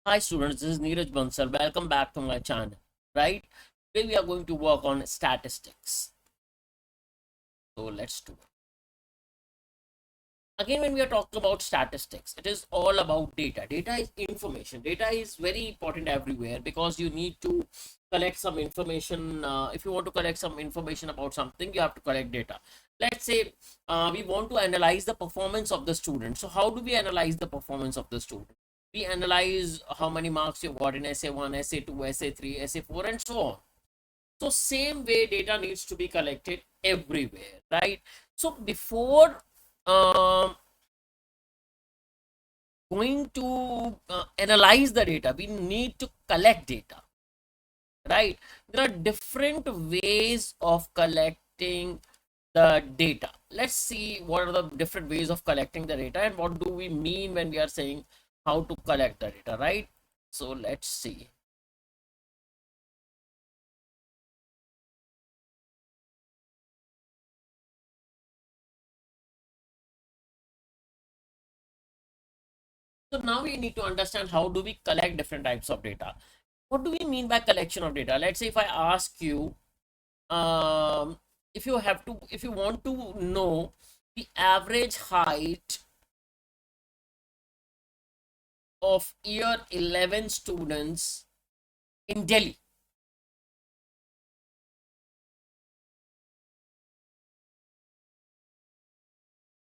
Hi students, this is Neeraj Bansal. Welcome back to my channel. Right? Today we are going to work on statistics. So let's do it. Again, when we are talking about statistics, it is all about data. Data is information. Data is very important everywhere because you need to collect some information. If you want to collect some information about something, you have to collect data. Let's say we want to analyze the performance of the student. So how do we analyze the performance of the student? We analyze how many marks you got in essay 1, essay 2, essay 3, essay 4, and so on. So same way data needs to be collected everywhere, right? So before going to analyze the data, we need to collect data, right? There are different ways of collecting the data. Let's see what are the different ways of collecting the data and what do we mean when we are saying how to collect the data, right? So let's see. So now we need to understand how do we collect different types of data. What do we mean by collection of data? Let's say if I ask you, if you want to know the average height of year 11 students in Delhi.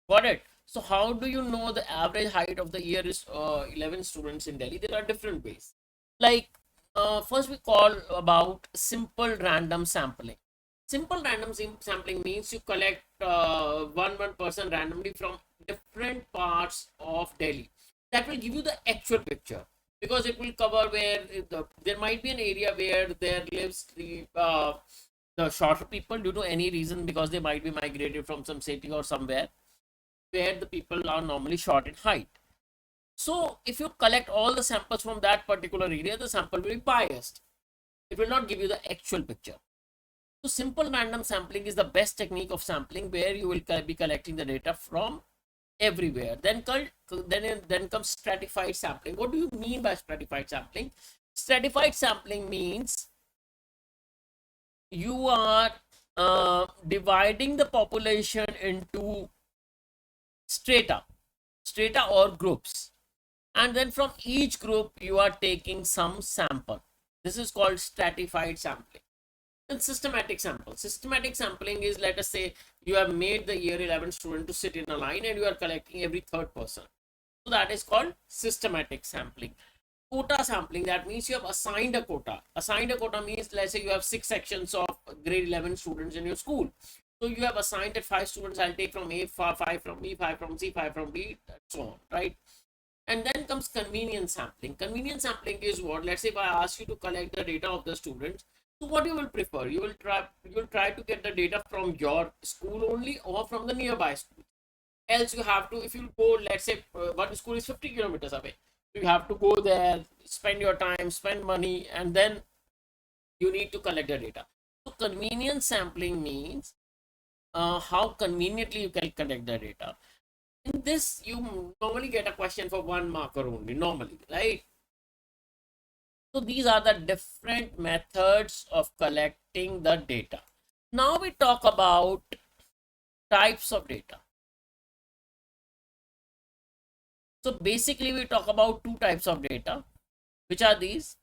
Got it? So how do you know the average height of the year is 11 students in Delhi? There are different ways. Like first we call about simple random sampling. Simple random sampling means you collect one person randomly from different parts of Delhi. That will give you the actual picture because it will cover where there might be an area where there lives the shorter people due to any reason because they might be migrated from some city or somewhere where the people are normally short in height. So if you collect all the samples from that particular area, the sample will be biased. It will not give you the actual picture. So simple random sampling is the best technique of sampling where you will be collecting the data from everywhere. Then comes stratified sampling. What do you mean by stratified sampling? Stratified sampling means you are dividing the population into strata or groups, and then from each group you are taking some sample. This is called stratified sampling. And systematic sampling is, let us say you have made the year 11 student to sit in a line and you are collecting every third person. So that is called systematic sampling. Quota sampling, that means you have assigned a quota. Assigned a quota means, let's say you have 6 sections of grade 11 students in your school. So you have assigned that 5 students I'll take from A, 5 from B, 5 from C, 5 from D, and so on, right? And then comes convenience sampling. Convenience sampling is what? Let's say if I ask you to collect the data of the students, so what you will prefer? You will try to get the data from your school only or from the nearby school. Else you have to, if you go, let's say one school is 50 kilometers away, you have to go there, spend your time, spend money, and then you need to collect the data. So convenience sampling means how conveniently you can collect the data. In this, you normally get a question for 1 marker only, normally, right? So these are the different methods of collecting the data. Now we talk about types of data. So basically we talk about 2 types of data, which are these.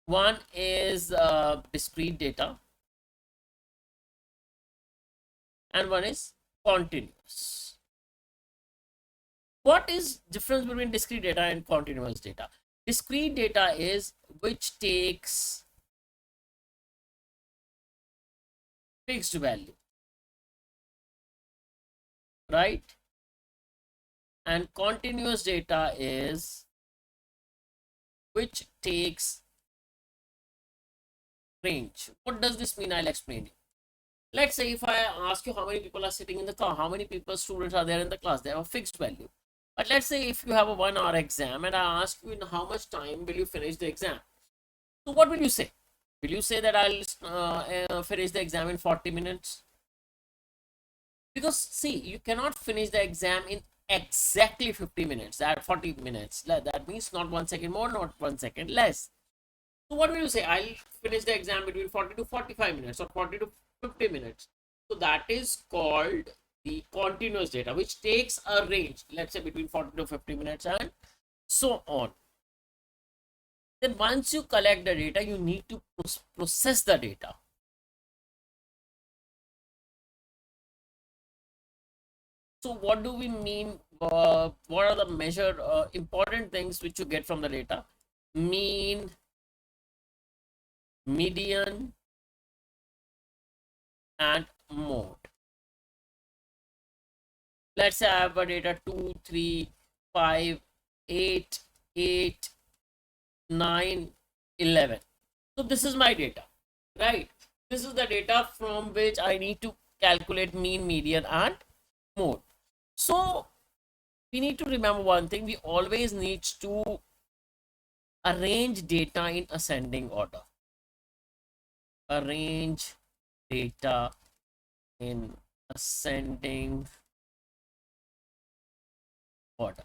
One is discrete data and one is continuous. What is difference between discrete data and continuous data? Discrete data is which takes fixed value, right? And continuous data is which takes range. What does this mean? I'll explain you. Let's say if I ask you how many people are sitting in the class, how many people, students are there in the class, they have a fixed value. But let's say if you have a 1 hour exam and I ask you in how much time will you finish the exam. So what will you say? Will you say that I'll finish the exam in 40 minutes? Because see, you cannot finish the exam in exactly 50 minutes, that 40 minutes. That means not 1 second more, not 1 second less. So what will you say? I'll finish the exam between 40 to 45 minutes or 40 to 50 minutes. So that is called the continuous data, which takes a range, let's say between 40 to 50 minutes and so on. Then once you collect the data, you need to process the data. So what do we mean? What are the measure important things which you get from the data? Mean, median, and mode. Let's say I have a data 2, 3, 5, 8, 8, 9, 11. So this is my data, right? This is the data from which I need to calculate mean, median, and mode. So we need to remember one thing: we always need to arrange data in ascending order. Arrange data in ascending order.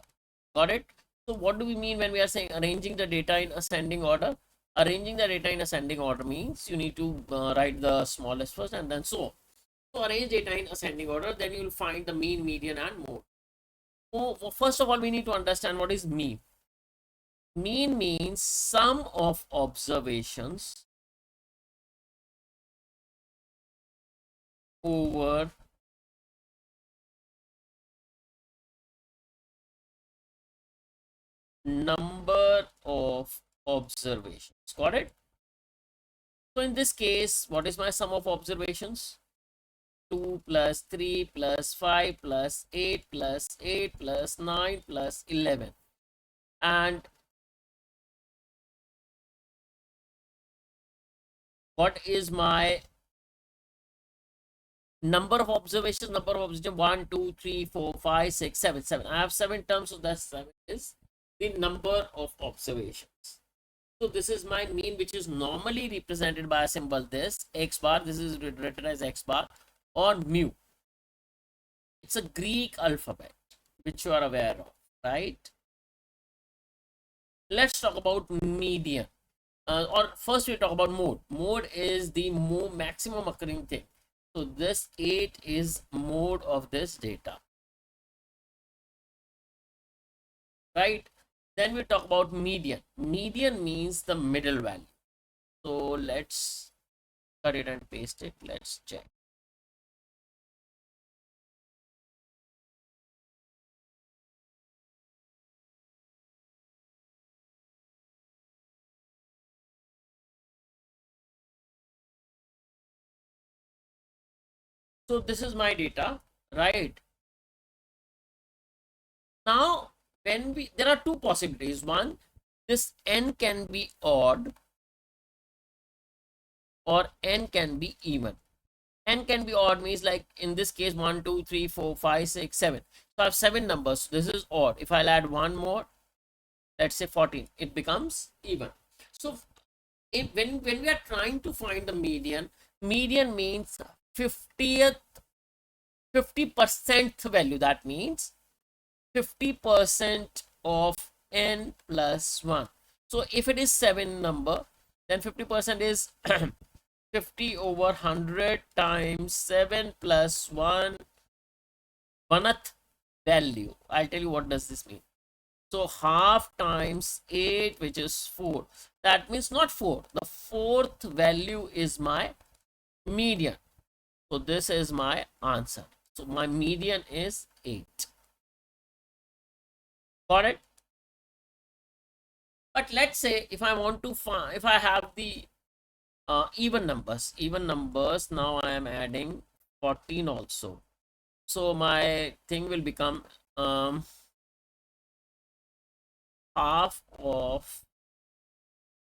Got it? So what do we mean when we are saying arranging the data in ascending order? Arranging the data in ascending order means you need to write the smallest first and then so on. So arrange data in ascending order, then you will find the mean, median, and mode. So first of all, we need to understand what is mean. Mean means sum of observations over number of observations. Got it? So in this case, what is my sum of observations? 2 plus 3 plus 5 plus 8 plus 8 plus 9 plus 11. And what is my number of observations? Number of observations 1, 2, 3, 4, 5, 6, 7, 7. I have 7 terms, so that's 7 is the number of observations. So this is my mean, which is normally represented by a symbol this x bar. This is written as x bar or mu. It's a Greek alphabet, which you are aware of, right? Let's talk about median. Or first we talk about mode. Mode is the maximum occurring thing. So this 8 is mode of this data, right? Then we talk about median. Median means the middle value. So let's cut it and paste it. Let's check. So this is my data, right? Now, when there are two possibilities. One, this n can be odd or n can be even. N can be odd means, like in this case, 1, 2, 3, 4, 5, 6, 7. So I have 7 numbers. This is odd. If I'll add one more, let's say 14, it becomes even. So when we are trying to find the median, median means 50th 50% value. That means 50% of n plus 1. So if it is 7 number, then 50% is 50 over 100 times 7 plus 1 1th value. I'll tell you what does this mean. So half times 8, which is 4. That means not 4. The 4th value is my median. So this is my answer. So my median is 8. Got it? But let's say if I want to find, if I have the even numbers, now I am adding 14 also. So my thing will become half of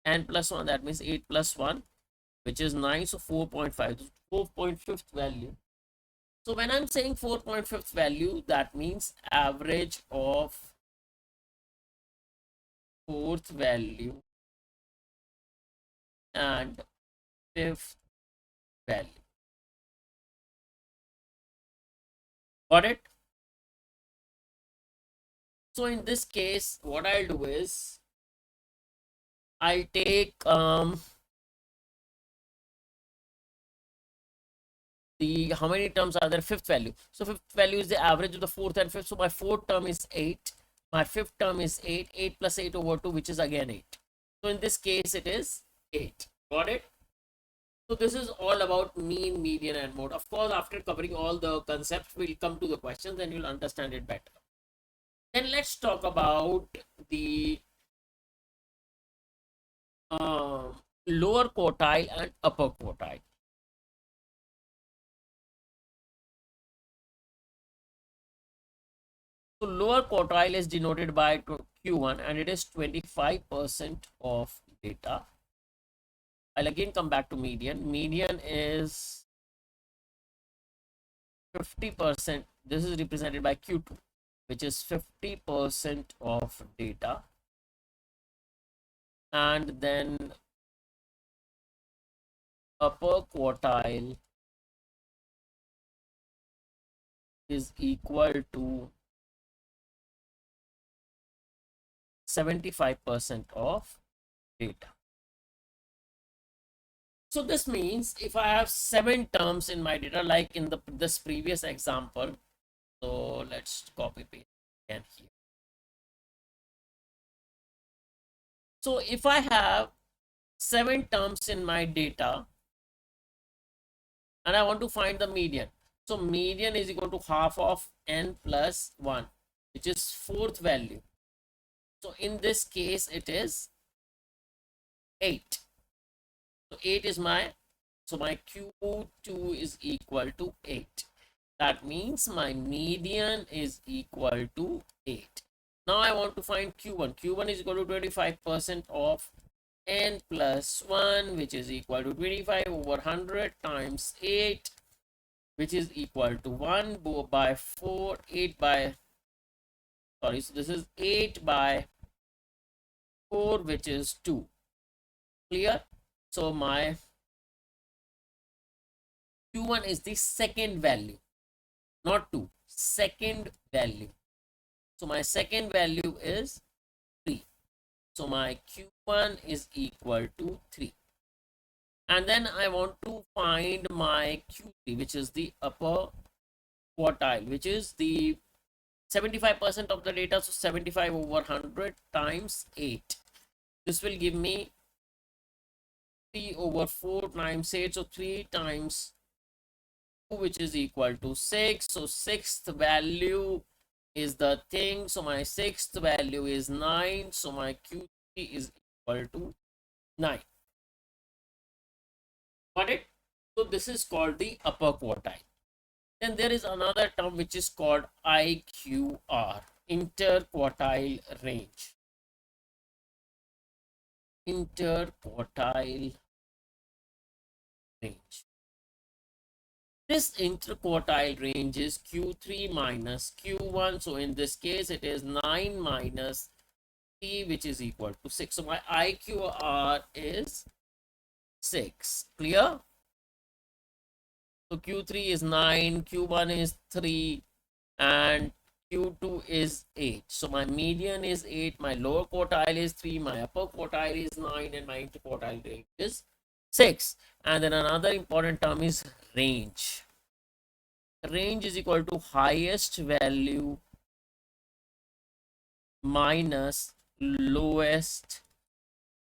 n plus 1, that means 8 plus 1, which is 9, so 4.5, 4.5th value. So when I'm saying 4.5th value, that means average of 4th value and 5th value. Got it? So in this case, what I'll do is I'll take the how many terms are there? Fifth value. So fifth value is the average of the fourth and fifth. So my fourth term is 8. My fifth term is 8. 8 plus 8 over 2, which is again 8. So in this case, it is 8. Got it? So this is all about mean, median, and mode. Of course, after covering all the concepts, we'll come to the questions and you'll understand it better. Then let's talk about the lower quartile and upper quartile. So lower quartile is denoted by Q1 and it is 25% of data. I'll again come back to median. Median is 50%. This is represented by Q2, which is 50% of data. And then upper quartile is equal to 75% of data. So this means if I have 7 terms in my data, like in this previous example, so let's copy paste again here. So if I have 7 terms in my data and I want to find the median, so median is equal to half of n plus 1, which is fourth value. So in this case, it is 8. So 8 is my, so my Q2 is equal to 8. That means my median is equal to 8. Now I want to find Q1. Q1 is equal to 25% of n plus 1, which is equal to 25 over 100 times 8, which is equal to 1 by 4, 8 by, sorry, so this is 8 by 4, which is 2. Clear? So my Q1 is the second value, not 2, second value. So my second value is 3. So my Q1 is equal to 3. And then I want to find my Q3, which is the upper quartile, which is the 75% of the data. So 75 over 100 times 8. This will give me 3 over 4 times 8. So 3 times 2, which is equal to 6. So sixth value is the thing. So my sixth value is 9. So my Q3 is equal to 9. Got it? So this is called the upper quartile. Then there is another term which is called IQR, interquartile range. Interquartile range. This interquartile range is Q3 minus Q1. So in this case, it is 9 minus 3, which is equal to 6. So my IQR is 6. Clear? So Q3 is 9, Q1 is 3, and Q2 is 8. So my median is 8, my lower quartile is 3, my upper quartile is 9, and my interquartile range is 6. And then another important term is range. Range is equal to highest value minus lowest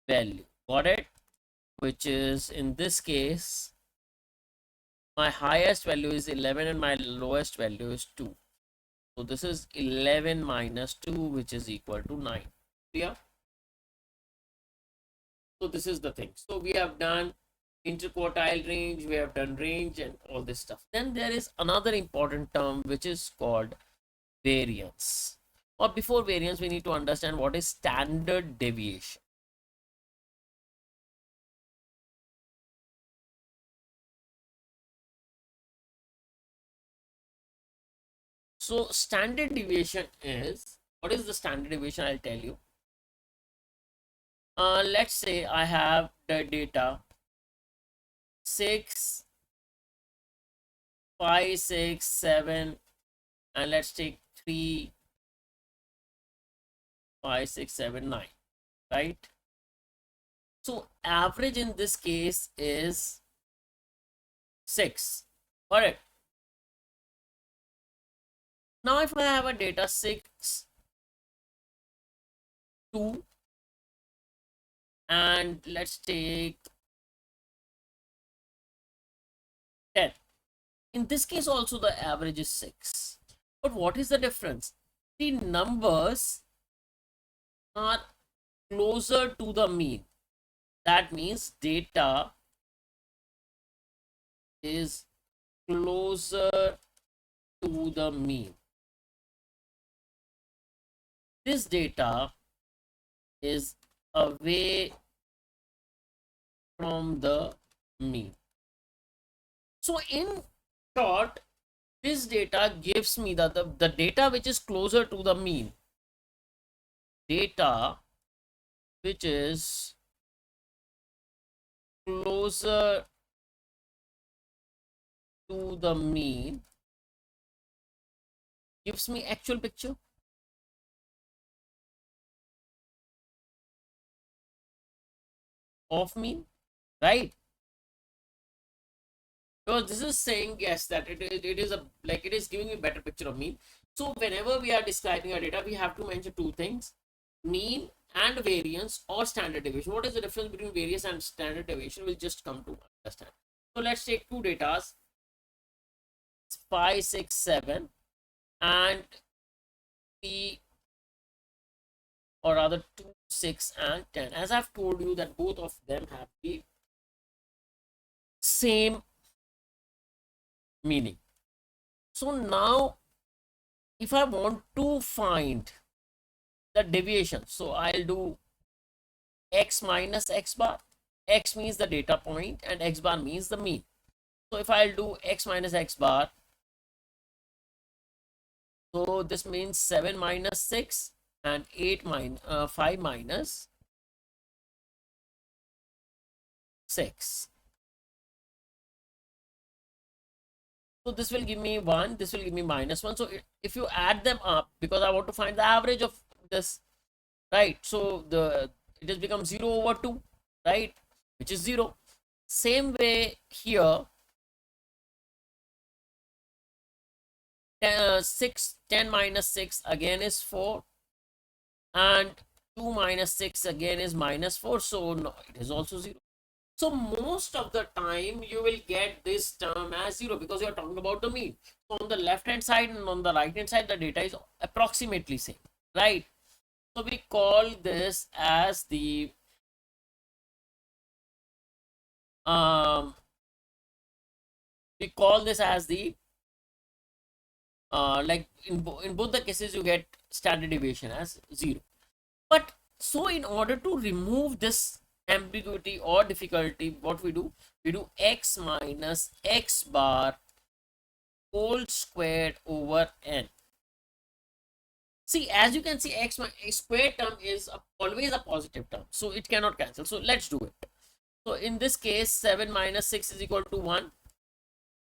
value. Got it? Which is in this case, my highest value is 11 and my lowest value is 2. So this is 11 minus 2, which is equal to 9. Clear? So this is the thing. So we have done interquartile range, we have done range and all this stuff. Then there is another important term which is called variance. Or before variance, we need to understand what is standard deviation. So standard deviation is, what is the standard deviation? I'll tell you. Let's say I have the data 6, 5, 6, 7, and let's take 3, 5, 6, 7, 9, right? So average in this case is 6. Correct. Now if I have a data 6, 2, and let's take 10. In this case also the average is 6. But what is the difference? The numbers are closer to the mean. That means data is closer to the mean. This data is away from the mean. So in short, this data gives me the data which is closer to the mean. Data which is closer to the mean gives me actual picture. Of mean, right? Because this is saying yes that it is a like it is giving me better picture of mean. So whenever we are describing our data, we have to mention two things: mean and variance or standard deviation. What is the difference between variance and standard deviation? We'll just come to understand. So let's take two datas, 5, 6, 7, and the or rather 2, 6, and 10. As I've told you that both of them have the same meaning. So now if I want to find the deviation, so I'll do x minus x bar. X means the data point and x bar means the mean. So if I'll do x minus x bar, so this means 7 minus 6 and 5 minus 6. So this will give me 1, this will give me minus 1. So if you add them up, because I want to find the average of this, right? So it has become 0 over 2, right? Which is 0. Same way here, 10 minus 6 again is 4, and 2 minus 6 again is minus 4. So no, it is also 0. So most of the time you will get this term as 0 because you are talking about the mean. So on the left hand side and on the right hand side, the data is approximately same, right? So we call this as the like in both the cases you get standard deviation as 0. But so in order to remove this ambiguity or difficulty, what we do x minus x bar whole squared over n. See, as you can see, x squared term is always a positive term, so it cannot cancel. So let's do it. So in this case, 7 minus 6 is equal to 1.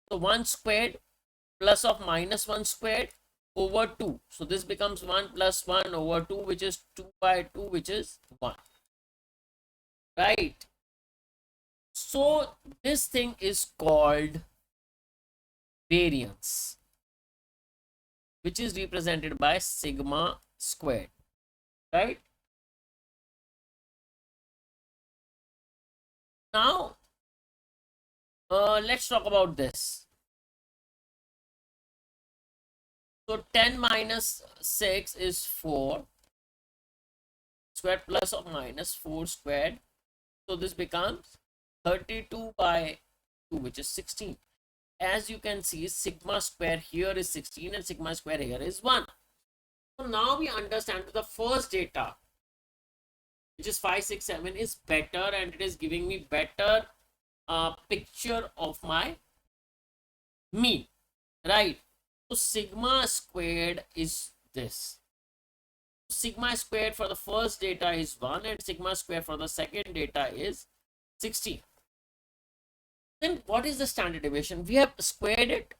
So 1 squared plus of minus 1 squared over 2. So this becomes 1 plus 1 over 2, which is 2 by 2, which is 1. Right? So this thing is called variance, which is represented by sigma squared. Right? Now, let's talk about this. So 10 minus 6 is 4 squared plus or minus 4 squared. So this becomes 32 by 2, which is 16. As you can see, sigma square here is 16 and sigma square here is 1. So now we understand that the first data, which is 5, 6, 7, is better and it is giving me better picture of my mean, right? So sigma squared is this. Sigma squared for the first data is 1 and sigma squared for the second data is 16. Then what is the standard deviation? We have squared it,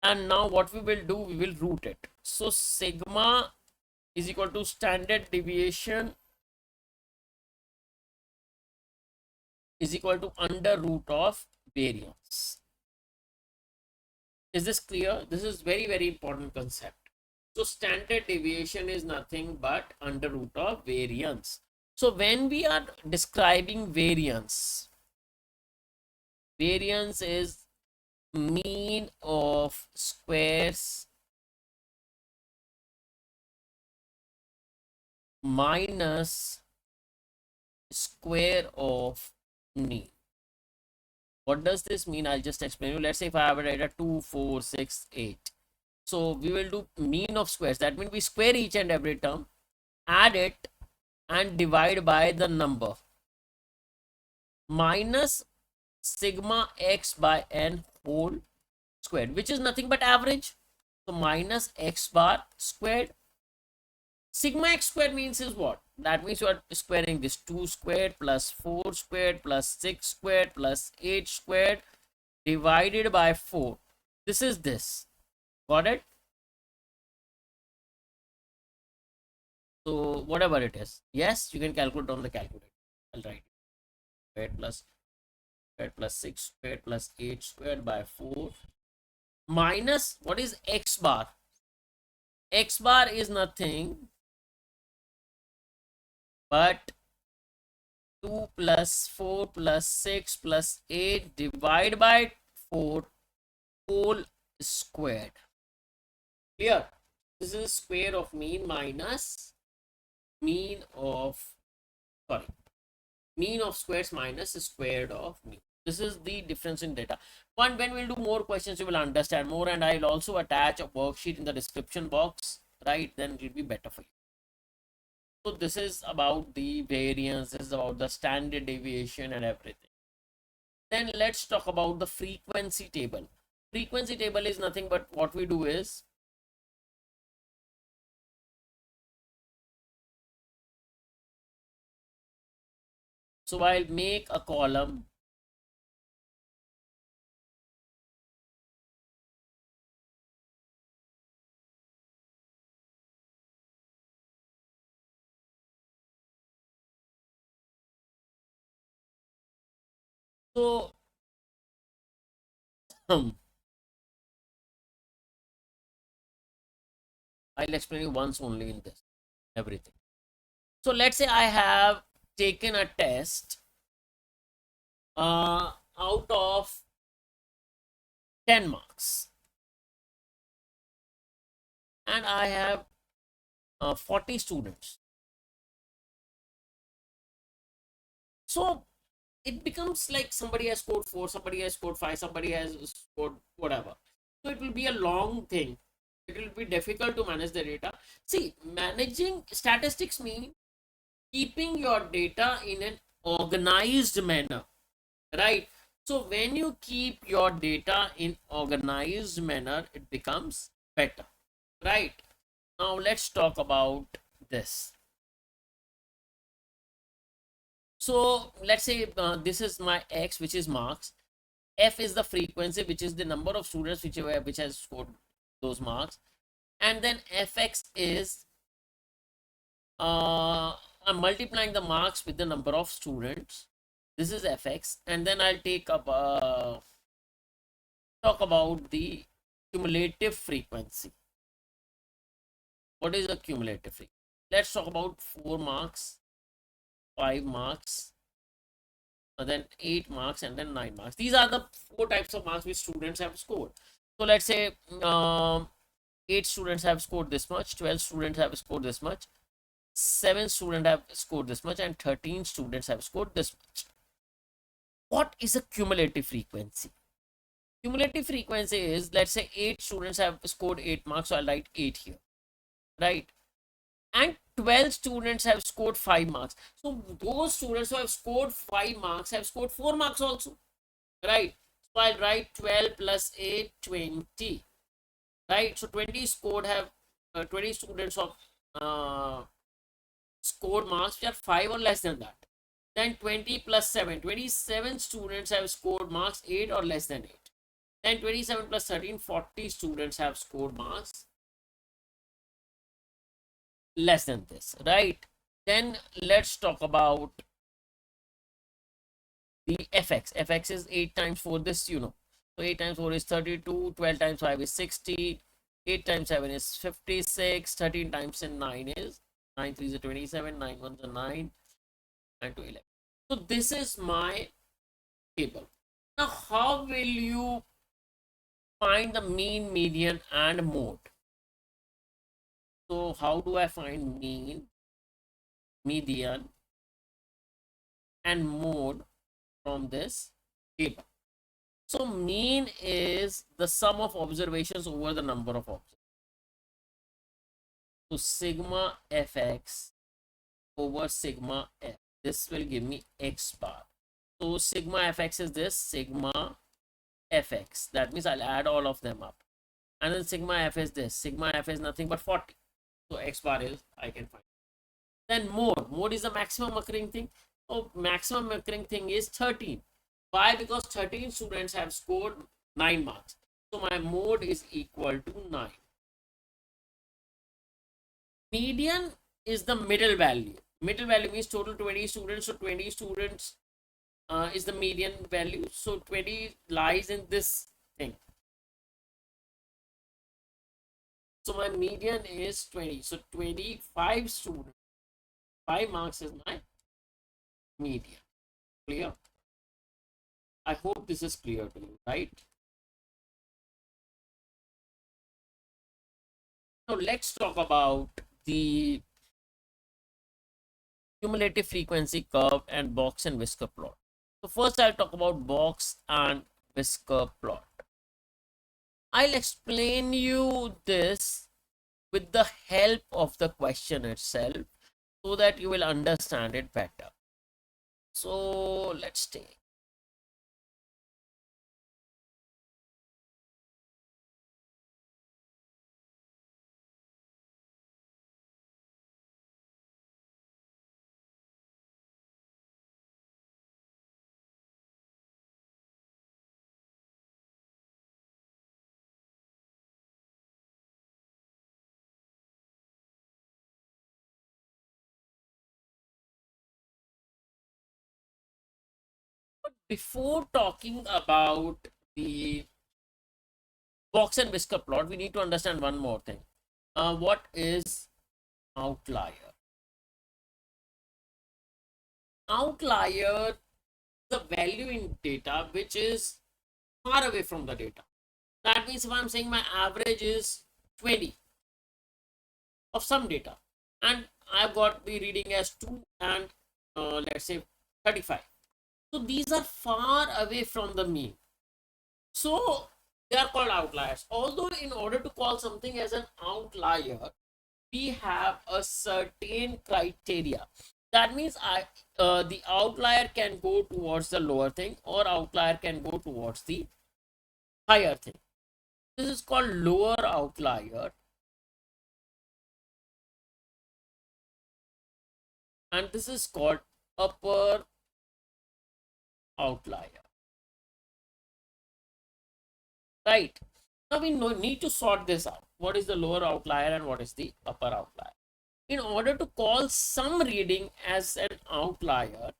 and now what we will do, we will root it. So sigma is equal to standard deviation is equal to under root of variance. Is this clear? This is very, very important concept. So standard deviation is nothing but under root of variance. So when we are describing variance, variance is mean of squares minus square of mean. What does this mean? I'll just explain you. Let's say if I have a data 2, 4, 6, 8. So we will do mean of squares. That means we square each and every term, add it and divide by the number, minus sigma x by n whole squared, which is nothing but average. So minus x bar squared. Sigma x squared means is what? That means you are squaring this 2 squared plus 4 squared plus 6 squared plus 8 squared divided by 4. This is this. Got it? So whatever it is, yes, you can calculate on the calculator. I'll write squared plus 6 squared plus 8 squared by 4 minus what is x bar? X bar is nothing but 2 plus 4 plus 6 plus 8 divided by 4 whole squared. Clear? This is square of mean minus mean of squares minus squared of mean. This is the difference in data. When we'll do more questions, you will understand more, and I'll also attach a worksheet in the description box, right? Then it will be better for you. So this is about the variance, this is about the standard deviation and everything. Then let's talk about the frequency table. Frequency table is nothing but what we do is, so I'll make a column so I'll explain you once only in this everything. So let's say I have taken a test out of 10 marks and I have 40 students. So it becomes like somebody has scored 4, somebody has scored 5, somebody has scored whatever. So it will be a long thing. It will be difficult to manage the data. See, managing statistics means keeping your data in an organized manner, right? So when you keep your data in organized manner, it becomes better, right? Now let's talk about this. So let's say this is my x, which is marks. F is the frequency, which is the number of students which has scored those marks, and then fx is I'm multiplying the marks with the number of students. This is fx, and then I'll take up talk about the cumulative frequency. What is a cumulative frequency? Let's talk about 4 marks, 5 marks, and then 8 marks, and then 9 marks. These are the 4 types of marks which students have scored. So let's say 8 students have scored this much, 12 students have scored this much, 7 students have scored this much, and 13 students have scored this much. What is a cumulative frequency? Cumulative frequency is, let's say 8 students have scored 8 marks, so I'll write 8 here, right? And 12 students have scored 5 marks. So those students who have scored 5 marks have scored 4 marks also, right? So I'll write 12 plus 8, 20, right? So 20 scored have 20 students of scored marks which are 5 or less than that. Then 20 plus 7, 27 students have scored marks 8 or less than 8. Then 27 plus 13, 40 students have scored marks less than this, right? Then let's talk about the fx. Fx is 8 times 4, this you know. So 8 times 4 is 32, 12 times 5 is 60, 8 times 7 is 56, 13 times 9 is 9 3 is 27, 9 1 is 9, 9 to 11. So this is my table. Now how will you find the mean, median and mode? So how do I find mean, median and mode from this table? So mean is the sum of observations over the number of observations. So sigma fx over sigma f. This will give me x bar. So sigma fx is this, sigma fx. That means I'll add all of them up. And then sigma f is this. Sigma f is nothing but 40. So x bar is, I can find. Then mode. Mode is the maximum occurring thing. So maximum occurring thing is 13. Why? Because 13 students have scored 9 marks. So my mode is equal to 9. Median is the middle value. Middle value means total 20 students. So 20 students is the median value. So 20 lies in this thing. So my median is 20. So 25 students, 5 marks is my median. Clear? I hope this is clear to you, right? Now let's talk about the cumulative frequency curve and box and whisker plot. So first I'll talk about box and whisker plot. I'll explain you this with the help of the question itself so that you will understand it better. So let's take. Before talking about the box and whisker plot, we need to understand one more thing. What is outlier? Outlier, the value in data which is far away from the data. That means if I'm saying my average is 20 of some data and I've got the reading as 2 and let's say 35. So these are far away from the mean. So they are called outliers. Although in order to call something as an outlier, we have a certain criteria. That means the outlier can go towards the lower thing or outlier can go towards the higher thing. This is called lower outlier and this is called upper outlier. Right? Now we need to sort this out. What is the lower outlier and what is the upper outlier? In order to call some reading as an outlier,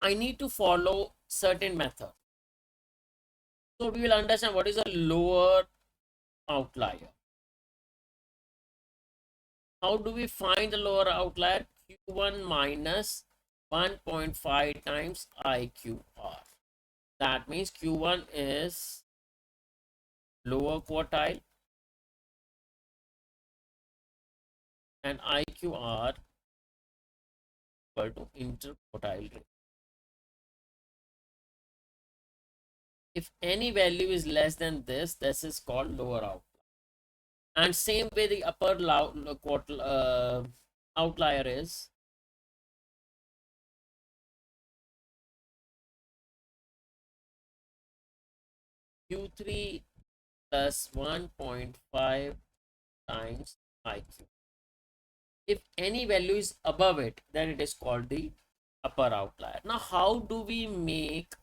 I need to follow certain method. So we will understand what is a lower outlier. How do we find the lower outlier? Q1 minus 1.5 times IQR. That means Q1 is lower quartile and IQR equal to interquartile rate. If any value is less than this is called lower outlier. And same way the upper outlier is Q3 plus 1.5 times IQ. If any value is above it, then it is called the upper outlier. Now, how do we make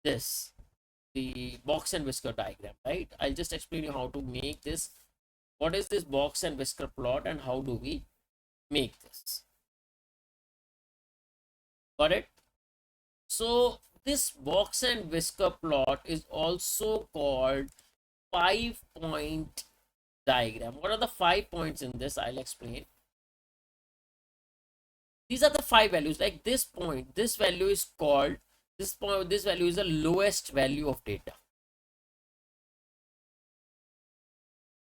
this the box and whisker diagram, right? I'll just explain you how to make this what is this box and whisker plot and how do we make this. Got it? So this box and whisker plot is also called 5-point diagram. What are the 5 points in this? I'll explain. These are the 5 values. Like this point, this value is called, this point, this value is the lowest value of data,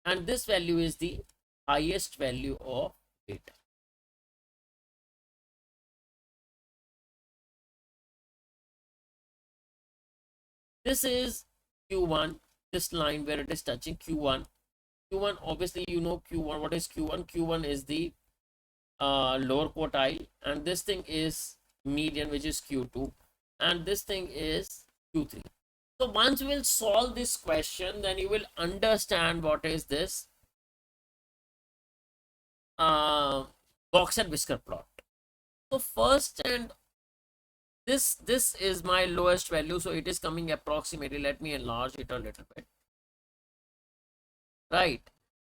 and this value is the highest value of data. This is Q1, this line where it is touching Q1. Q1, obviously you know Q1. What is Q1? Q1 is the lower quartile, and this thing is median, which is Q2, and this thing is Q3. So once you will solve this question, then you will understand what is this box and whisker plot. So first, and this is my lowest value, so it is coming approximately, let me enlarge it a little bit, right?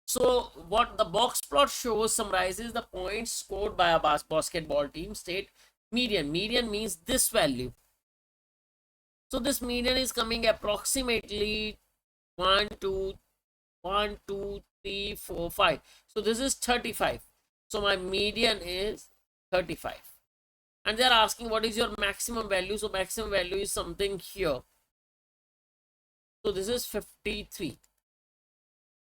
So what the box plot shows summarizes the points scored by a basketball team. State median. Median means this value. So this median is coming approximately 1 2 1 2 3 4 5. So this is 35. So my median is 35. And they are asking what is your maximum value. So maximum value is something here. So this is 53.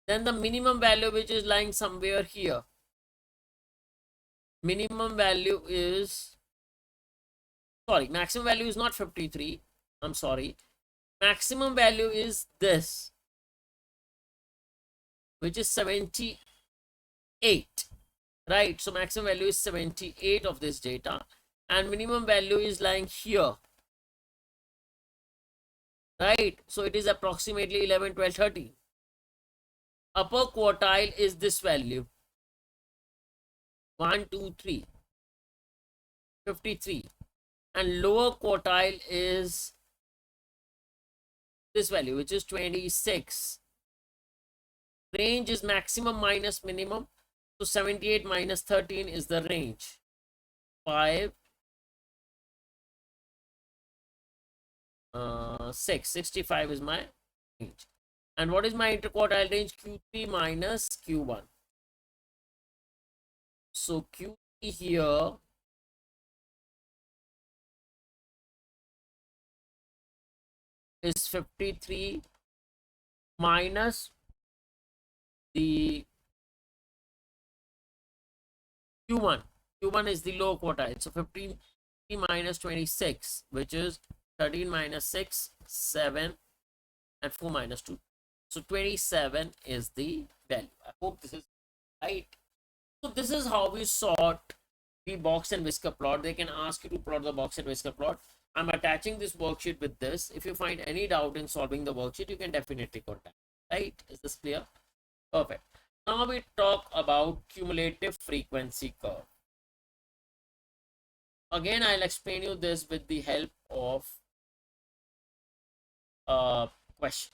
Then the minimum value, which is lying somewhere here. Minimum value is, sorry, maximum value is not 53. I'm sorry. Maximum value is this, which is 78. Right. So maximum value is 78 of this data. And minimum value is lying here. Right. So it is approximately 11, 12, 13. Upper quartile is this value. 1, 2, 3. 53. And lower quartile is this value, which is 26. Range is maximum minus minimum. So 78 minus 13 is the range. 5, 6. 65 is my range. And what is my interquartile range? Q3 minus Q1. So Q3 here is 53 minus the Q1. Q1 is the low quartile. So 15 minus 26, which is 13 minus 6, 7, and 4 minus 2. So 27 is the value. I hope this is right. So this is how we sort the box and whisker plot. They can ask you to plot the box and whisker plot. I'm attaching this worksheet with this. If you find any doubt in solving the worksheet, you can definitely contact. Right? Is this clear? Perfect. Now we talk about cumulative frequency curve. Again, I'll explain you this with the help of a question.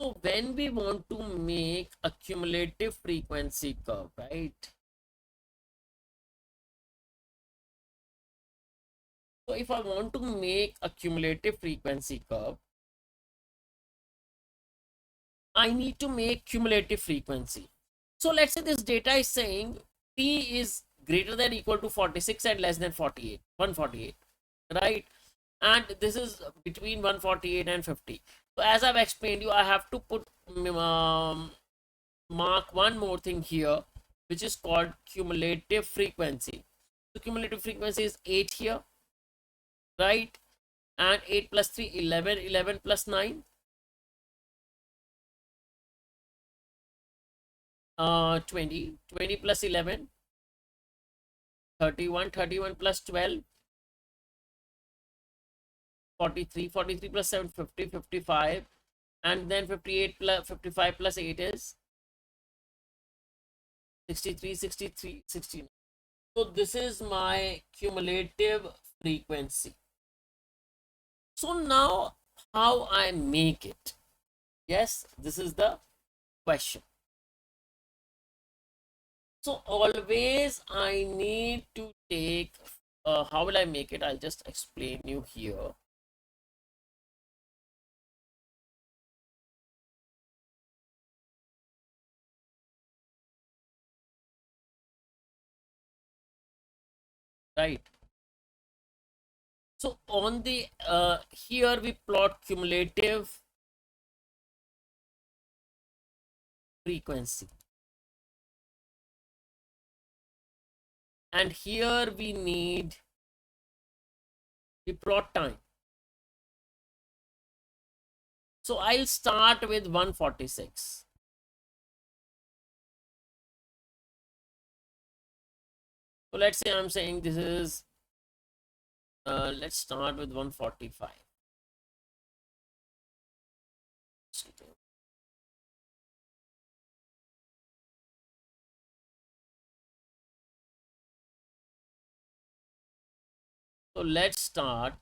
So when we want to make a cumulative frequency curve, right? So if I want to make a cumulative frequency curve, I need to make cumulative frequency. So let's say this data is saying T is greater than equal to 46 and less than 48, 148, right? And this is between 148 and 50. So as I've explained you, I have to put mark one more thing here, which is called cumulative frequency. So cumulative frequency is 8 here, right? And 8 plus 3, 11, 11 plus 9. 20, 20 plus 11, 31, 31 plus 12, 43, 43 plus 7, 50, 55, and then 58 plus 55 plus 8 is 63, 63, 69. So this is my cumulative frequency. So now how I make it? Yes, this is the question. So always I need to take, how will I make it? I'll just explain you here. Right. So on the, here we plot cumulative frequency. And here we need the plot time. So I'll start with 146. So let's say I'm saying this is, let's start with 145. So let's start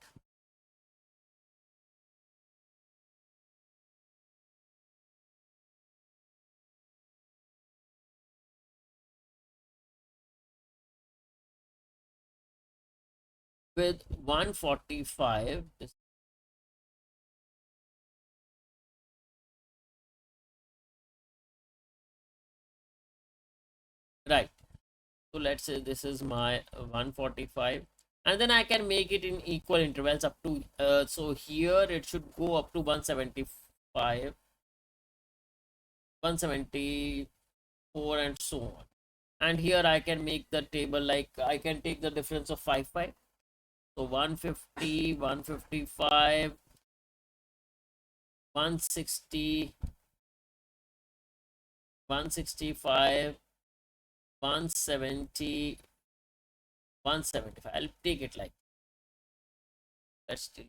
with 145. Right. So let's say this is my 145, and then I can make it in equal intervals up to, so here it should go up to 175, 174, and so on. And here I can make the table like I can take the difference of 5. So 150, 155, 160, 165, 170, 175. I'll take it like, let's do,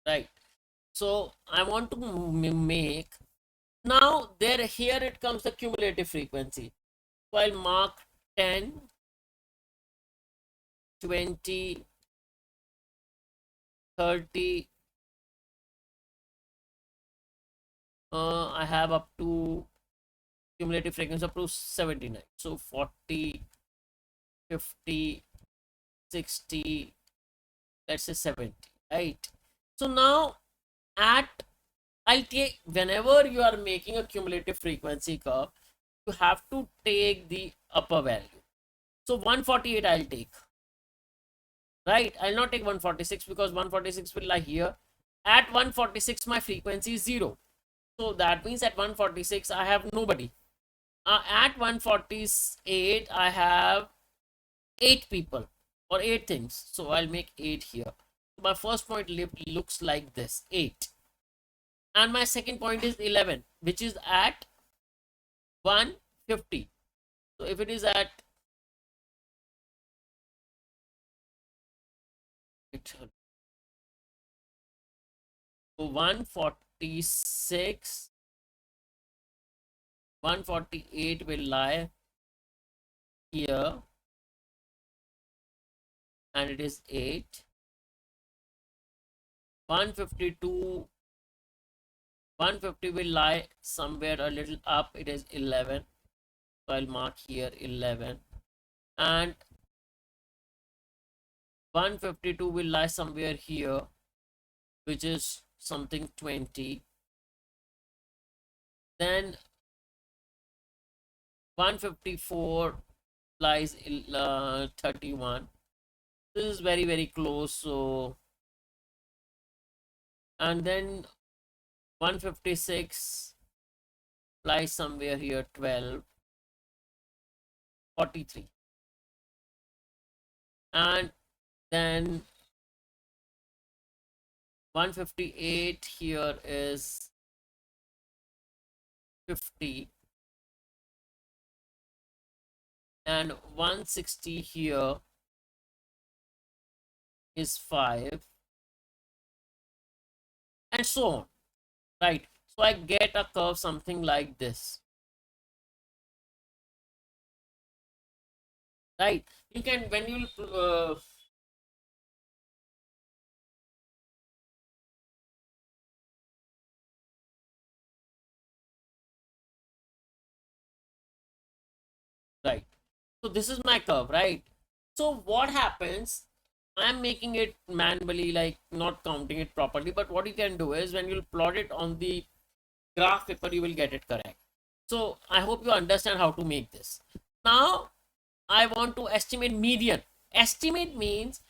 right. So I want to make, now there, here it comes the cumulative frequency. So I'll mark 10, 20, 30. I have up to cumulative frequency up to 79. So 40, 50, 60, let's say 70, right? So now at, I'll take, whenever you are making a cumulative frequency curve, you have to take the upper value. So 148 I'll take, right? I'll not take 146 because 146 will lie here. At 146 my frequency is 0. So that means at 146 I have nobody. At 148 I have 8 people or 8 things. So I'll make 8 here. My first point looks like this, 8. And my second point is 11, which is at 150. So if it is at, so 146, 148 will lie here, and it is 8. 152, 150 will lie somewhere a little up, it is 11. So I'll mark here 11. And 152 will lie somewhere here, which is something 20. Then 154 lies 31. This is very, very close. So, and then 156 lies somewhere here, 12, 43. And then 158 here is 50. And 160 here is 5. And so on, right? So I get a curve something like this. right? You can, when you right. So this is my curve, right? So what happens, I'm making it manually, like not counting it properly, but what you can do is when you plot it on the graph paper, you will get it correct. So I hope you understand how to make this. Now I want to estimate median. Estimate means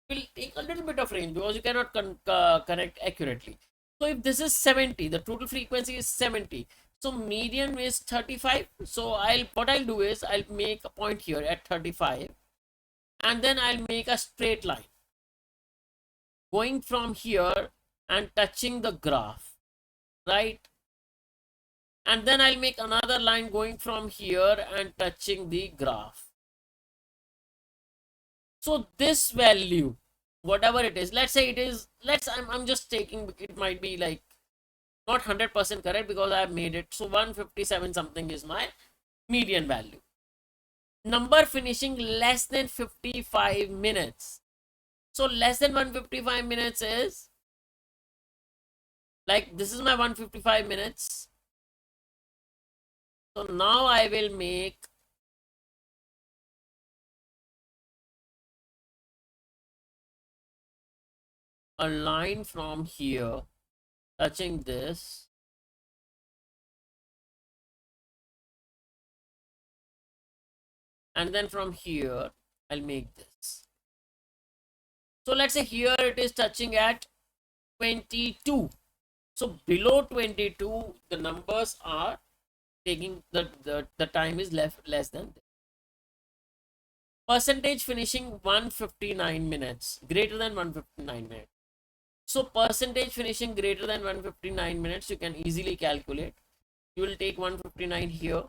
will take a little bit of range because you cannot connect accurately. So if this is 70, the total frequency is 70. So median is 35. So what I'll do is I'll make a point here at 35, and then I'll make a straight line going from here and touching the graph, right? And then I'll make another line going from here and touching the graph. So this value, whatever it is, let's say it is, I'm just taking, it might be like not 100% correct because I've made it. So 157 something is my median value. Number finishing less than 55 minutes. So less than 155 minutes is like, this is my 155 minutes. So now I will make a line from here touching this, and then from here I'll make this. So let's say here it is touching at 22. So below 22, the numbers are taking the time is less than this. Percentage finishing 159 minutes, greater than 159 minutes. So percentage finishing greater than 159 minutes, you can easily calculate. You will take 159 here,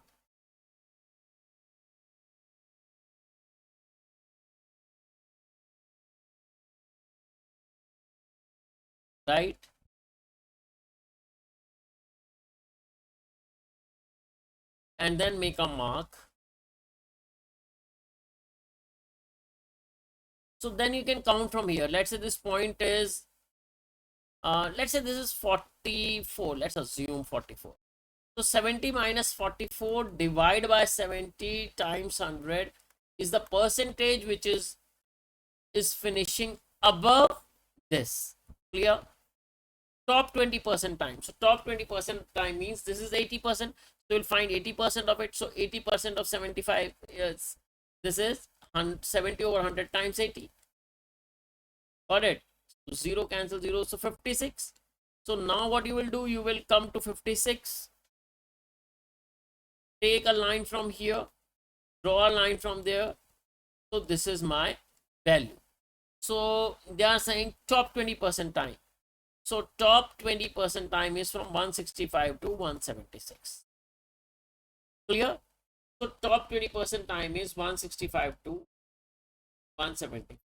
right? And then make a mark. So then you can count from here. Let's say this point is, let's say this is 44. Let's assume 44. So 70 minus 44 divided by 70 times 100 is the percentage which is finishing above this. Clear? Top 20% time. So top 20% time means this is 80%. So you'll find 80% of it. So 80% of 75 is, this is 70 over 100 times 80. Got it? So 0 cancel 0. So 56. So now what you will do, you will come to 56. Take a line from here. Draw a line from there. So this is my value. So they are saying top 20% time. So top 20% time is from 165 to 176. Clear? So top 20% time is 165 to 170.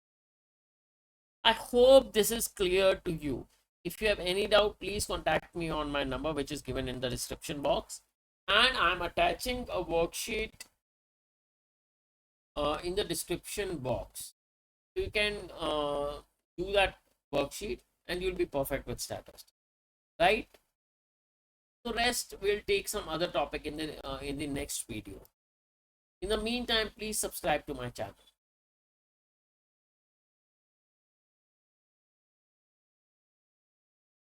I hope this is clear to you. If you have any doubt, please contact me on my number, which is given in the description box. And I'm attaching a worksheet in the description box. You can do that worksheet and you'll be perfect with statistics, right? So rest, we'll take some other topic in the next video. In the meantime, please subscribe to my channel.